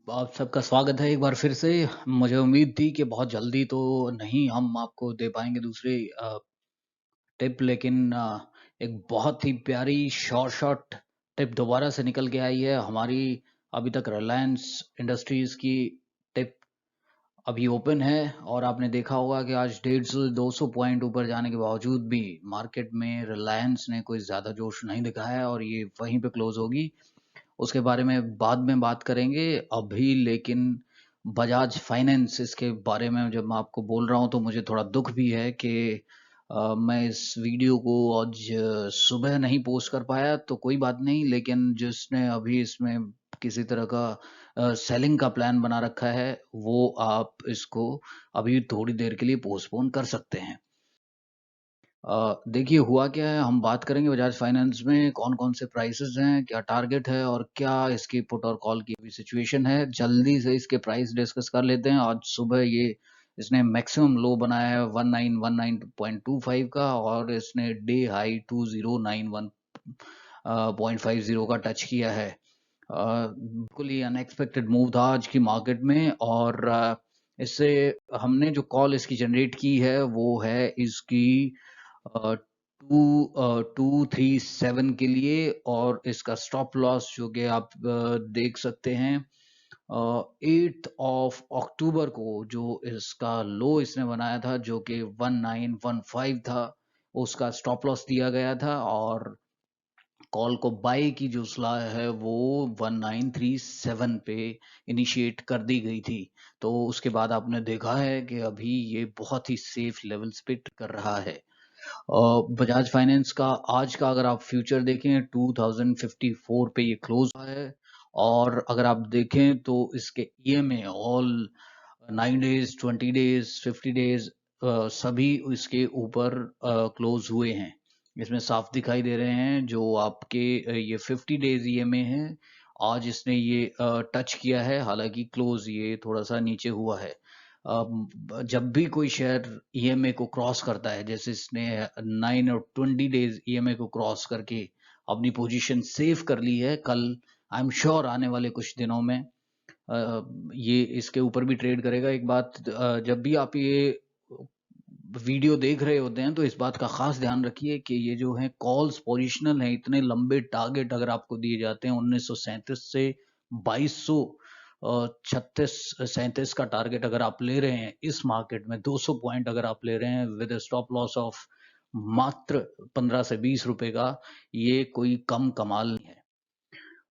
आप सबका स्वागत है एक बार फिर से। मुझे उम्मीद थी कि बहुत जल्दी तो नहीं हम आपको दे पाएँगे दूसरी टिप, लेकिन एक बहुत ही प्यारी शॉर्ट टिप दोबारा से निकल के आई है। हमारी अभी तक रिलायंस इंडस्ट्रीज़ की टिप अभी ओपन है और आपने देखा होगा कि आज 150 से 200 पॉइंट ऊपर जाने के बावजूद भी मार्केट में रिलायंस ने कोई ज़्यादा जोश नहीं दिखाया है और ये वहीं पे क्लोज़ होगी। उसके बारे में बाद में बात करेंगे। अभी लेकिन बजाज फाइनेंस, इसके बारे में जब मैं आपको बोल रहा हूँ तो मुझे थोड़ा दुःख भी है कि मैं इस वीडियो को आज सुबह नहीं पोस्ट कर पाया तो कोई बात नहीं, लेकिन जिसने अभी इसमें किसी तरह का सेलिंग का प्लान बना रखा है, वो आप इसको अभी थोड़ी देर के लिए पोस्टपोन कर सकते हैं। देखिए हुआ क्या है, हम बात करेंगे बजाज फाइनेंस में कौन-कौन से प्राइसेज़ हैं, क्या टारगेट है और क्या इसकी पुट और कॉल की अभी सिचुएशन है। जल्दी से इसके प्राइस डिस्कस कर लेते हैं। आज सुबह ये इसने मैक्सिमम लो बनाया है 1919.25 का और इसने डे हाई 2091 0.50 का टच किया है। बिल्कुल ही अनएक्सपेक्टेड मूव था आज की मार्केट में और इससे हमने जो कॉल इसकी जनरेट की है वो है इसकी 237 के लिए और इसका स्टॉप लॉस जो कि आप देख सकते हैं 8th ऑफ अक्टूबर को जो इसका लो इसने बनाया था जो कि 1915 था, उसका स्टॉप लॉस दिया गया था और कॉल को बाय की जो सलाह है वो 1937 पे इनिशिएट कर दी गई थी। तो उसके बाद आपने देखा है कि अभी ये बहुत ही सेफ लेवल्स पे कर रहा है। बजाज फाइनेंस का आज का अगर आप फ्यूचर देखें 2054 पे ये क्लोज हुआ है और अगर आप देखें तो इसके EMA all 9 days, 20 days, 50 days सभी इसके ऊपर क्लोज हुए हैं। इसमें साफ दिखाई दे रहे हैं जो आपके ये 50 डेज ईएमए हैं। आज इसने ये टच किया है, हालांकि क्लोज ये थोड़ा सा नीचे हुआ है। जब भी कोई शेयर ईएमए को क्रॉस करता है, जैसे इसने 9 और 20 डेज ईएमए को क्रॉस करके अपनी पोजीशन सेव कर ली है, कल आई एम श्योर आने वाले कुछ दिनों में ये इसके ऊपर भी ट्रेड करेगा। एक बात, जब भी आप ये वीडियो देख रहे होते हैं तो इस बात का खास ध्यान रखिए कि ये जो है कॉल्स पोजिशनल है, इतने लंबे टारगेट अगर आपको दिए जाते हैं 1937 से 2200 36 37 का टारगेट अगर आप ले रहे हैं इस मार्केट में 200 पॉइंट अगर आप ले रहे हैं विद स्टॉप लॉस ऑफ मात्र 15 से 20 रुपए का, ये कोई कम कमाल नहीं है।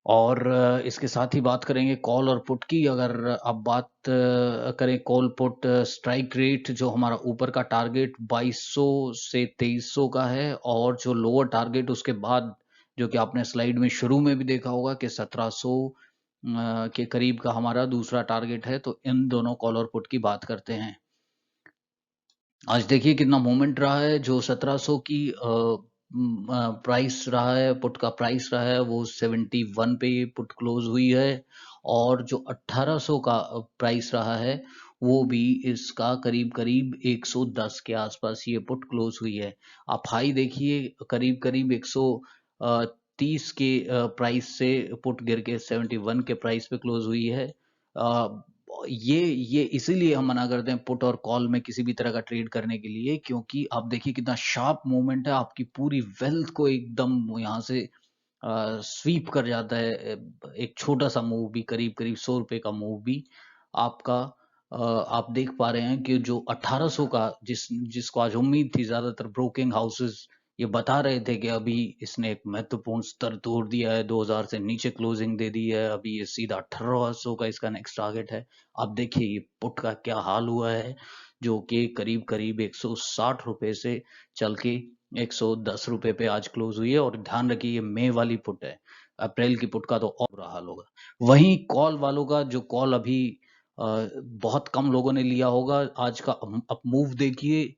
और इसके साथ ही बात करेंगे कॉल और पुट की। अगर आप बात करें कॉल पुट स्ट्राइक रेट, जो हमारा ऊपर का टारगेट 2200 से 2300 का है और जो लोअर टारगेट उसके बाद जो कि आपने स्लाइड में शुरू में भी देखा होगा कि 1700 के करीब का हमारा दूसरा टारगेट है। तो इन दोनों कॉल और पुट की बात करते हैं। आज देखिए कितना मोमेंट रहा है। जो 1700 की प्राइस रहा है, पुट का प्राइस रहा है, वो 71 पे ये पुट क्लोज हुई है और जो 1800 का प्राइस रहा है वो भी इसका करीब करीब 110 के आसपास ये पुट क्लोज हुई है। आप हाई देखिए, करीब करीब 130 के प्राइस से पुट गिर के 71 के प्राइस पे क्लोज हुई है। ये इसीलिए हम मना करते हैं पुट और कॉल में किसी भी तरह का ट्रेड करने के लिए, क्योंकि आप देखिए कितना शार्प मूवमेंट है, आपकी पूरी वेल्थ को एकदम यहाँ से स्वीप कर जाता है। एक छोटा सा मूव भी, करीब करीब 100 रुपए का मूव भी आपका आप देख पा रहे हैं कि जो 1800 का जिसको आज उम्मीद थी, ज्यादातर ब्रोकिंग हाउसेस ये बता रहे थे कि अभी इसने एक महत्वपूर्ण स्तर तोड़ दिया है, 2000 से नीचे क्लोजिंग दे दी है, अभी ये सीधा 1800 का इसका नेक्स्ट टारगेट है। आप देखिए ये पुट का क्या हाल हुआ है, जो कि करीब करीब 160 रुपए से चल के 110 रुपए पे आज क्लोज हुई है। और ध्यान रखिए ये मई वाली पुट है, अप्रैल की पुट का तो और बुरा हाल होगा। वहीं कॉल वालों का जो कॉल अभी बहुत कम लोगों ने लिया होगा, आज का अप मूव देखिए,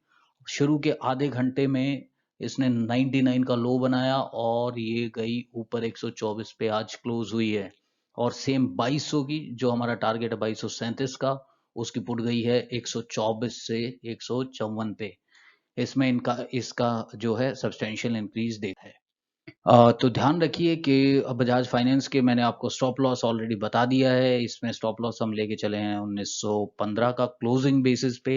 शुरू के आधे घंटे में इसने 99 का लो बनाया और ये गई ऊपर 124 पे आज क्लोज हुई है। और सेम 2200 की जो हमारा टारगेट है 2237 का, उसकी पुट गई है 124 से 154 पे। इसमें इनका इसका जो है सब्सटेंशियल इंक्रीज देखा है। तो ध्यान रखिए कि बजाज फाइनेंस के मैंने आपको स्टॉप लॉस ऑलरेडी बता दिया है। इसमें स्टॉप लॉस हम लेके चले हैं 1915 का क्लोजिंग बेसिस पे,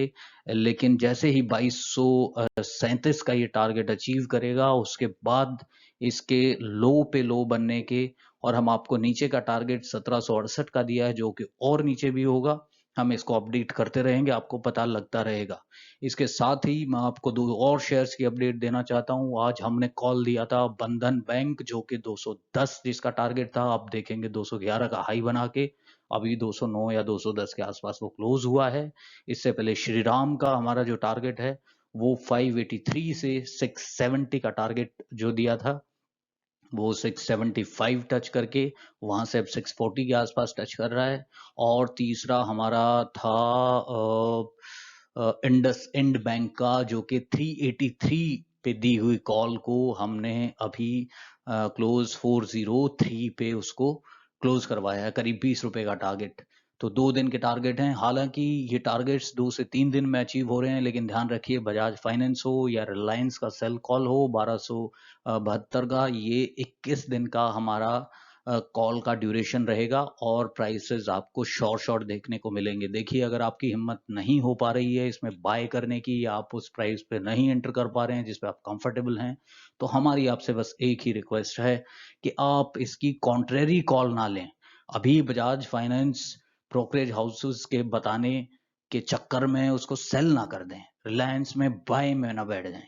लेकिन जैसे ही 2237 का ये टारगेट अचीव करेगा, उसके बाद इसके लो पे लो बनने के, और हम आपको नीचे का टारगेट 1768 का दिया है, जो कि और नीचे भी होगा। हम इसको अपडेट करते रहेंगे, आपको पता लगता रहेगा। इसके साथ ही मैं आपको 2 और शेयर्स की अपडेट देना चाहता हूँ। आज हमने कॉल दिया था बंधन बैंक, जो कि 210 जिसका टारगेट था, आप देखेंगे 211 का हाई बना के अभी 209 या 210 के आसपास वो क्लोज हुआ है। इससे पहले श्रीराम का हमारा जो टारगेट है वो 583 से 670 का टारगेट जो दिया था, वो 675 टच करके वहां से अब 640 के आसपास टच कर रहा है। और तीसरा हमारा था इंडस इंड बैंक का, जो कि 383 पे दी हुई कॉल को हमने अभी क्लोज 403 पे उसको क्लोज करवाया है, करीब 20 रुपए का टारगेट। तो 2 दिन के टारगेट हैं। हालांकि ये टारगेट्स 2 से 3 दिन में अचीव हो रहे हैं, लेकिन ध्यान रखिए बजाज फाइनेंस हो या रिलायंस का सेल कॉल हो 1272 का, ये 21 दिन का हमारा कॉल का ड्यूरेशन रहेगा, और प्राइसेस आपको शॉर्ट देखने को मिलेंगे। देखिए, अगर आपकी हिम्मत नहीं हो पा रही है इसमें बाय करने की, या आप उस प्राइस पे नहीं एंटर कर पा रहे हैं जिस पे आप कंफर्टेबल हैं, तो हमारी आपसे बस एक ही रिक्वेस्ट है कि आप इसकी कॉन्ट्रेरी कॉल ना लें। अभी बजाज फाइनेंस ब्रोकरेज हाउसेस के बताने के चक्कर में उसको सेल ना कर दें, रिलायंस में बाय में ना बैठ जाएं।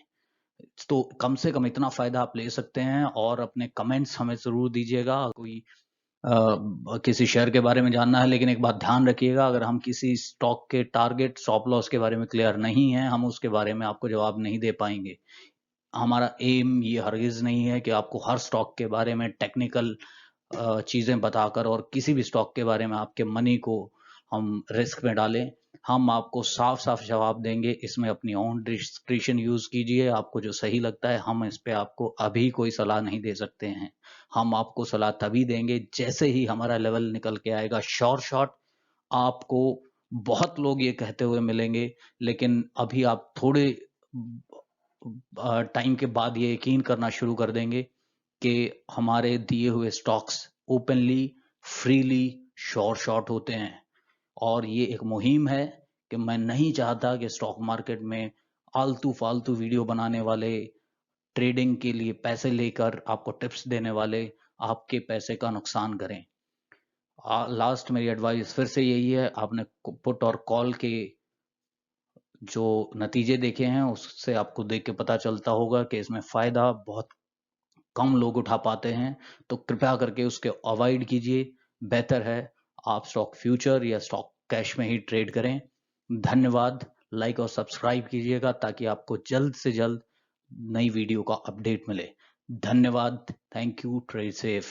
तो कम से कम इतना फायदा आप ले सकते हैं। और अपने कमेंट्स हमें जरूर दीजिएगा, कोई किसी शेयर के बारे में जानना है। लेकिन एक बात ध्यान रखिएगा, अगर हम किसी स्टॉक के टारगेट स्टॉप लॉस के बारे में क्लियर नहीं है, हम उसके बारे में आपको जवाब नहीं दे पाएंगे। हमारा एम ये हरगिज नहीं है कि आपको हर स्टॉक के बारे में टेक्निकल चीजें बताकर और किसी भी स्टॉक के बारे में आपके मनी को हम रिस्क में डालें। हम आपको साफ साफ जवाब देंगे, इसमें अपनी ओन डिस्क्रिप्शन यूज कीजिए, आपको जो सही लगता है। हम इस पे आपको अभी कोई सलाह नहीं दे सकते हैं। हम आपको सलाह तभी देंगे जैसे ही हमारा लेवल निकल के आएगा। श्योर शॉट आपको बहुत लोग ये कहते हुए मिलेंगे, लेकिन अभी आप थोड़े टाइम के बाद ये यकीन करना शुरू कर देंगे कि हमारे दिए हुए stocks openly freely sure shot होते हैं। और ये एक मुहिम है कि मैं नहीं चाहता कि स्टॉक मार्केट में आलतू फालतू वीडियो बनाने वाले, ट्रेडिंग के लिए पैसे लेकर आपको टिप्स देने वाले आपके पैसे का नुकसान करें। लास्ट मेरी एडवाइस फिर से यही है, आपने पुट और कॉल के जो नतीजे देखे हैं उससे आपको देख के पता चलता होगा कि इसमें फायदा बहुत कम लोग उठा पाते हैं। तो कृपया करके उसके अवॉइड कीजिए। बेहतर है आप स्टॉक फ्यूचर या स्टॉक कैश में ही ट्रेड करें। धन्यवाद। लाइक और सब्सक्राइब कीजिएगा ताकि आपको जल्द से जल्द नई वीडियो का अपडेट मिले। धन्यवाद। Thank you. Trade safe.